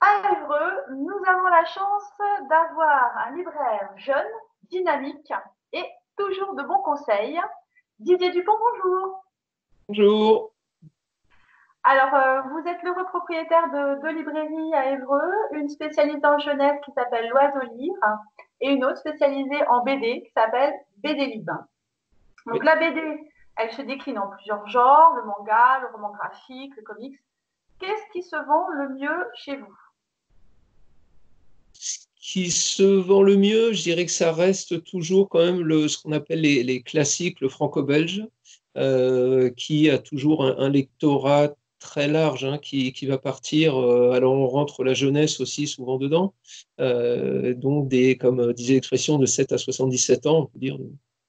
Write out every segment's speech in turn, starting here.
À Évreux, nous avons la chance d'avoir un libraire jeune, dynamique et toujours de bons conseils. Didier Dupont, bonjour. Bonjour. Alors, vous êtes l'heureux propriétaire de deux librairies à Évreux, une spécialisée en jeunesse qui s'appelle L'Oiseau Lire et une autre spécialisée en BD qui s'appelle BD Lib. Donc, Oui. la BD, elle se décline en plusieurs genres, le manga, le roman graphique, le comics. Qu'est-ce qui se vend le mieux chez vous? Ce qui se vend le mieux, je dirais que ça reste toujours quand même ce qu'on appelle les classiques, le franco-belge, qui a toujours un lectorat très large, hein, qui va partir. Alors on rentre la jeunesse aussi souvent dedans, donc comme disait l'expression, de 7 à 77 ans, on peut dire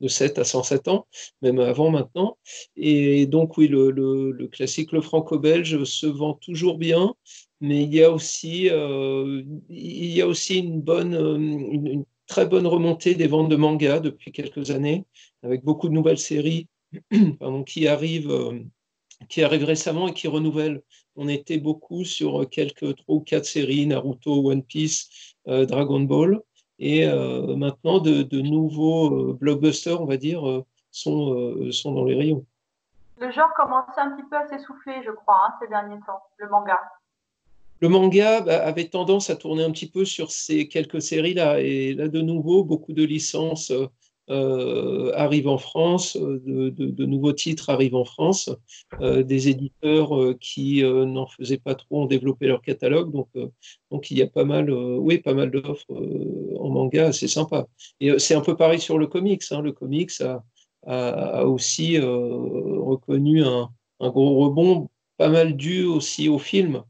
de 7 à 107 ans, même avant maintenant. Et donc oui, le classique, le franco-belge se vend toujours bien. Mais il y a aussi une très bonne remontée des ventes de mangas depuis quelques années, avec beaucoup de nouvelles séries pardon, qui arrivent récemment et qui renouvellent. On était beaucoup sur quelques 3 ou 4 séries, Naruto, One Piece, Dragon Ball, et maintenant de nouveaux blockbusters, on va dire, sont dans les rayons. Le genre commençait un petit peu à s'essouffler, je crois, ces derniers temps, le manga. Le manga avait tendance à tourner un petit peu sur ces quelques séries-là. Et là, de nouveau, beaucoup de licences arrivent en France, de nouveaux titres arrivent en France. Des éditeurs qui n'en faisaient pas trop ont développé leur catalogue. Donc il y a pas mal, oui, pas mal d'offres en manga, c'est sympa. Et c'est un peu pareil sur le comics, hein. Le comics a aussi reconnu un gros rebond, pas mal dû aussi au film,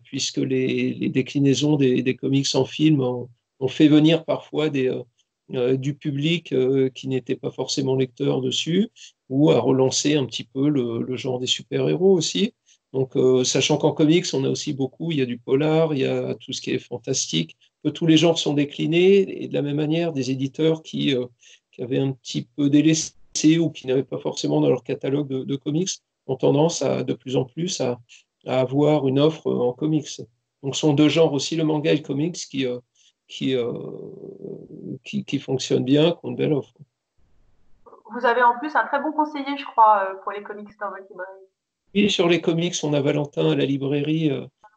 puisque les déclinaisons des comics en film ont fait venir parfois du public qui n'était pas forcément lecteur dessus, ou à relancer un petit peu le genre des super-héros aussi. Donc, sachant qu'en comics, on a aussi beaucoup, il y a du polar, il y a tout ce qui est fantastique, que tous les genres sont déclinés, et de la même manière, des éditeurs qui avaient un petit peu délaissé ou qui n'avaient pas forcément dans leur catalogue de comics ont tendance de plus en plus à avoir une offre en comics. Donc, ce sont deux genres aussi, le manga et le comics, qui, euh, qui fonctionnent bien, qui ont une belle offre. Vous avez en plus un très bon conseiller, je crois, pour les comics dans votre librairie. Et sur les comics, on a Valentin à la librairie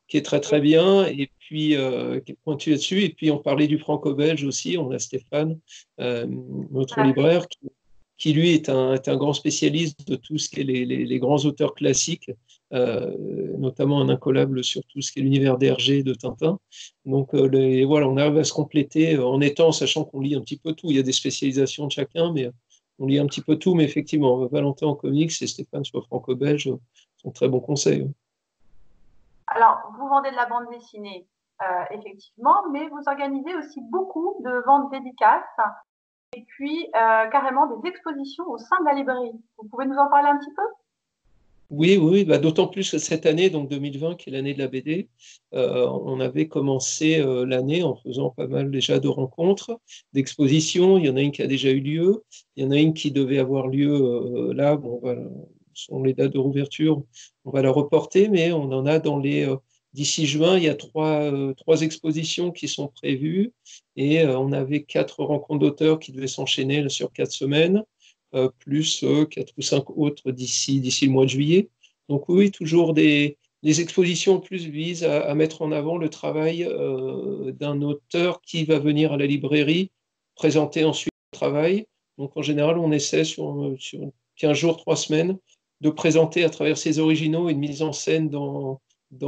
qui est très très Et, bien et puis qui est pointu là-dessus. Et puis on parlait du franco-belge aussi, on a Stéphane, euh, notre voilà. libraire, qui lui est un grand spécialiste de tout ce qui est les grands auteurs classiques, notamment un incollable sur tout ce qui est l'univers d'Hergé et de Tintin. Donc voilà, on arrive à se compléter sachant qu'on lit un petit peu tout. Il y a des spécialisations de chacun, mais on lit un petit peu tout. Mais effectivement, Valentin en comics et Stéphane sur franco-belge sont très bons conseils. Alors, vous vendez de la bande dessinée, effectivement, mais vous organisez aussi beaucoup de ventes dédicaces et puis carrément des expositions au sein de la librairie. Vous pouvez nous en parler un petit peu? Oui, oui, bah, d'autant plus que cette année, donc 2020, qui est l'année de la BD, on avait commencé l'année en faisant pas mal déjà de rencontres, d'expositions. Il y en a une qui a déjà eu lieu, il y en a une qui devait avoir lieu là. Bon, voilà, ce sont les dates de rouverture, on va la reporter, mais on en a d'ici juin, il y a trois expositions qui sont prévues et on avait 4 rencontres d'auteurs qui devaient s'enchaîner là, sur 4 semaines, plus 4 ou 5 autres d'ici le mois de juillet. Donc oui, toujours des expositions en plus visent à mettre en avant le travail d'un auteur qui va venir à la librairie présenter ensuite le travail. Donc en général, on essaie sur 15 jours, 3 semaines, de présenter à travers ses originaux une mise en scène dans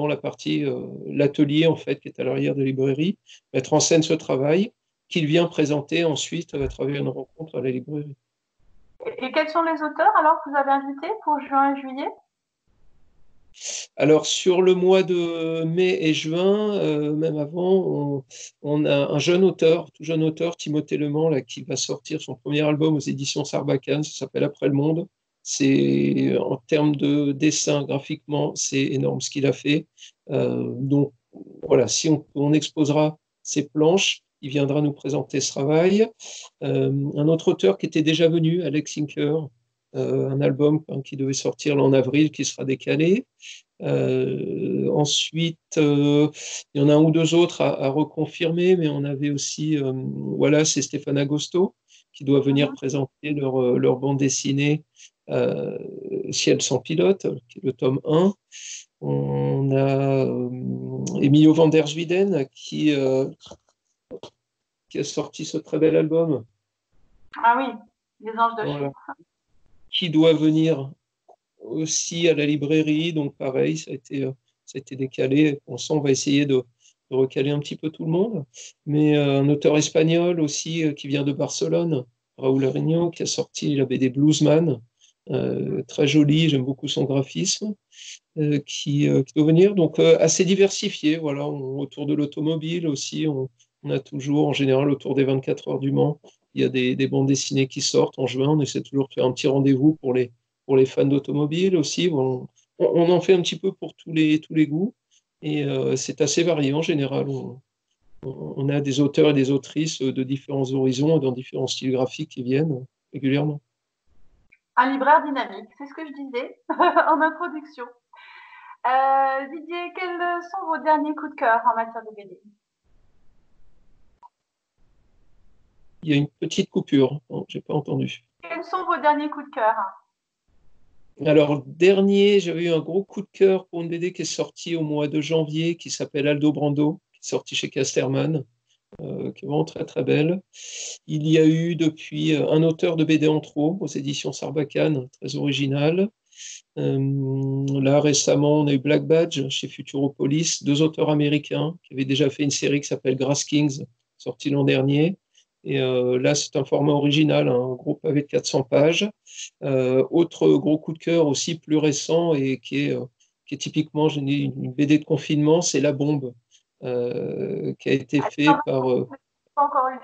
la partie, l'atelier en fait, qui est à l'arrière de la librairie, mettre en scène ce travail qu'il vient présenter ensuite à travers une rencontre à la librairie. Et quels sont les auteurs alors que vous avez invités pour juin et juillet? Alors, sur le mois de mai et juin, même avant, on a un jeune auteur, tout jeune auteur, Timothée Lemans, là, qui va sortir son premier album aux éditions Sarbacane, ça s'appelle Après le Monde. En termes de dessin, graphiquement, c'est énorme ce qu'il a fait. Donc, voilà, si on exposera ses planches, il viendra nous présenter ce travail. Un autre auteur qui était déjà venu, Alex Sinker, un album qui devait sortir là en avril, qui sera décalé. Ensuite, il y en a un ou deux autres à reconfirmer, mais on avait aussi, voilà, c'est Stéphane Agosto qui doit venir présenter leur bande dessinée Ciel sans pilote, qui est le tome 1. On a Emilio van der Zuyden qui a sorti ce très bel album. Ah oui, Les Anges de Voilà. Chypre. Qui doit venir aussi à la librairie, donc pareil, ça a été décalé. On va essayer de recaler un petit peu tout le monde. Mais un auteur espagnol aussi qui vient de Barcelone, Raúl Ariño, qui a sorti la BD Bluesman, très joli, j'aime beaucoup son graphisme, qui doit venir. Donc assez diversifié, voilà, autour de l'automobile aussi, on a toujours, en général, autour des 24 heures du Mans, il y a des bandes dessinées qui sortent en juin. On essaie toujours de faire un petit rendez-vous pour les fans d'automobile aussi. Bon, on en fait un petit peu pour tous les goûts. Et c'est assez varié en général. On a des auteurs et des autrices de différents horizons et dans différents styles graphiques qui viennent régulièrement. Un libraire dynamique, c'est ce que je disais en introduction. Didier, quels sont vos derniers coups de cœur en matière de BD? Il y a une petite coupure, j'ai pas entendu. Quels sont vos derniers coups de cœur? Alors, dernier, j'avais eu un gros coup de cœur pour une BD qui est sortie au mois de janvier, qui s'appelle Aldo Brando, qui est sortie chez Casterman, qui est vraiment très très belle. Il y a eu depuis un auteur de BD en trop aux éditions Sarbacane, très original. Là, récemment, on a eu Black Badge chez Futuropolis, deux auteurs américains qui avaient déjà fait une série qui s'appelle Grass Kings, sortie l'an dernier. Et là, c'est un format original, un gros pavé de 400 pages. Autre gros coup de cœur aussi plus récent et qui est typiquement une BD de confinement, c'est La Bombe, qui a été fait par Pas encore eu.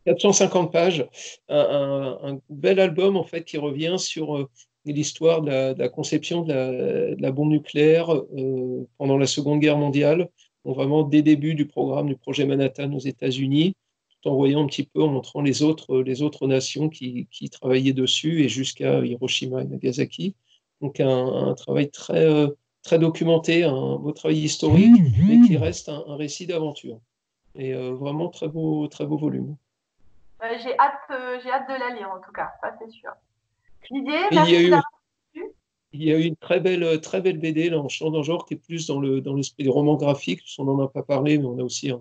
450 pages, un bel album en fait qui revient sur l'histoire de la conception de la bombe nucléaire pendant la Seconde Guerre mondiale, donc vraiment des débuts du programme du projet Manhattan aux États-Unis, tout en voyant un petit peu, en montrant les autres nations qui travaillaient dessus et jusqu'à Hiroshima et Nagasaki. Donc un travail très documenté, un beau travail historique, mais qui reste un récit d'aventure. Et vraiment très beau volume. J'ai hâte de la lire en tout cas, ça c'est sûr. Didier, Et merci d'avoir reçu. il y a eu une très belle BD là, en changeant d'un genre qui est plus dans l'esprit des romans graphiques. On n'en a pas parlé, mais on a aussi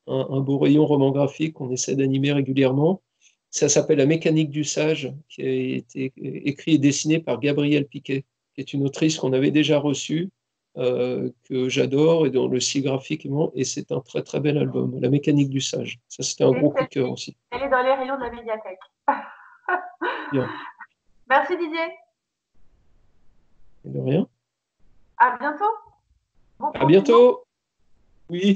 un beau rayon roman graphique qu'on essaie d'animer régulièrement. Ça s'appelle La mécanique du sage, qui a été écrit et dessiné par Gabrielle Piquet, qui est une autrice qu'on avait déjà reçue, que j'adore et dont le style graphique, et c'est un très très bel album, La mécanique du sage. Ça, c'était un gros coup de cœur aussi. Elle est dans les rayons de la médiathèque. Bien, Merci Didier. de rien. À bientôt. Bon À confinement. bientôt. Oui.